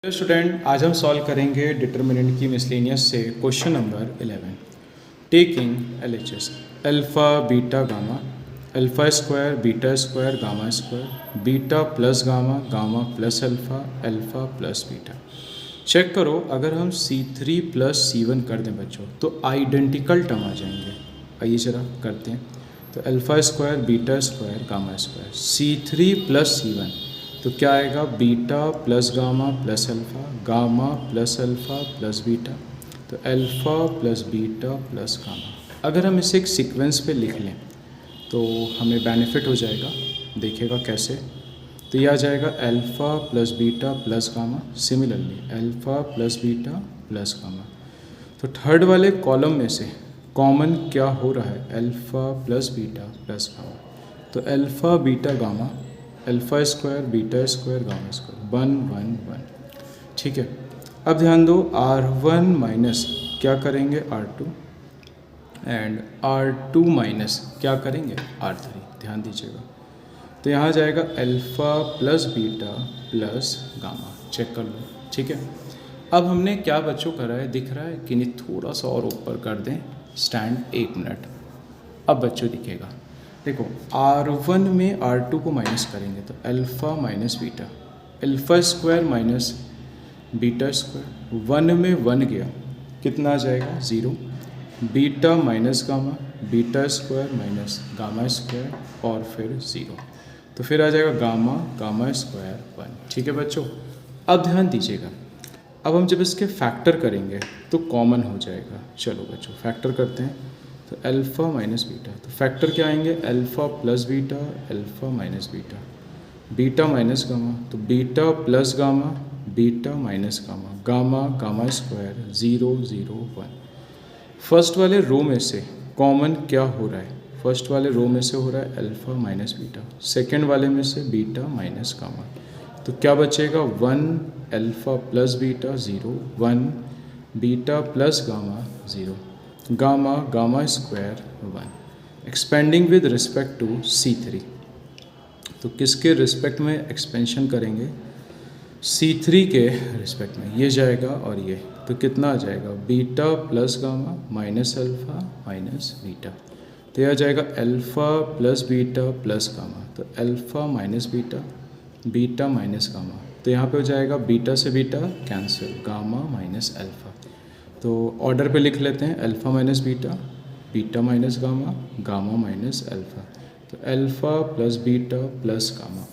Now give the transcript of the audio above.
Student, आज हम solve करेंगे डिटर्मिनेंट की मिसलेनियस से question number 11। Taking LHS alpha beta gamma, alpha square gamma square, beta plus gamma, gamma plus alpha, alpha plus beta. Check करो, अगर हम C3 plus C1 कर दें बच्चों तो आइडेंटिकल टर्म आ जाएंगे। आइए जरा करते हैं। तो alpha square beta square gamma square, C3 plus C1 तो क्या आएगा? Beta plus gamma plus alpha, gamma plus alpha plus beta, तो alpha plus beta plus gamma. अगर हम इसे एक सीक्वेंस पे लिख लें तो हमें बेनिफिट हो जाएगा। देखिएगा कैसे। तो ये आ जाएगा alpha plus beta plus gamma, similarly alpha plus beta plus gamma. तो थर्ड वाले कॉलम में से कॉमन क्या हो रहा है? Alpha plus beta plus gamma, तो alpha beta gamma, alpha square beta square gamma square, 1 1 1। ठीक है। अब ध्यान दो, R1 माइनस क्या करेंगे? R2, एंड R2 माइनस क्या करेंगे? R3। ध्यान दीजिएगा। तो यहाँ जाएगा alpha plus beta plus gamma. Check कर लो। ठीक है। अब हमने क्या बच्चों करा है, दिख रहा है कि नहीं? थोड़ा सा और ऊपर कर दें स्टैंड, 1 मिनट। अब बच्चों दिखेगा। देखो, R1 में R2 को माइनस करेंगे तो alpha minus beta, alpha square minus beta square, 1 में 1 गया, कितना आ जाएगा? 0। Beta minus gamma, beta square minus gamma square और फिर 0, तो फिर आ जाएगा गामा गामा स्क्वायर 1। ठीक है बच्चों। अब ध्यान दीजिएगा, अब हम जब इसके फैक्टर करेंगे तो कॉमन हो जाएगा। चलो बच्चों फैक्टर करते हैं। तो अल्फ़ा माइनस बीटा, तो फैक्टर क्या आएंगे? Alpha plus beta, alpha minus beta, beta minus gamma, तो beta plus gamma, beta minus gamma, gamma gamma square 0 0 1। First वाले रो में से कॉमन क्या हो रहा है? फर्स्ट वाले रो में से हो रहा है अल्फ़ा माइनस बीटा, सेकेंड वाले में से बीटा माइनस गामा, तो क्या बचेगा? 1 alpha plus beta 0 1, beta plus gamma 0, gamma gamma square 1। Expanding with respect to C3, तो किसके रिस्पेक्ट में एक्सपेंशन करेंगे? C3 के रिस्पेक्ट में। ये जाएगा और ये, तो कितना आ जाएगा? Beta plus gamma minus alpha minus beta, तो यह आ जाएगा alpha plus beta plus gamma, तो alpha minus beta, beta minus gamma, तो यहाँ पे हो जाएगा बीटा से beta cancel, gamma minus alpha. तो ऑर्डर पे लिख लेते हैं, alpha minus beta, beta minus gamma, gamma minus alpha, तो alpha plus beta plus gamma.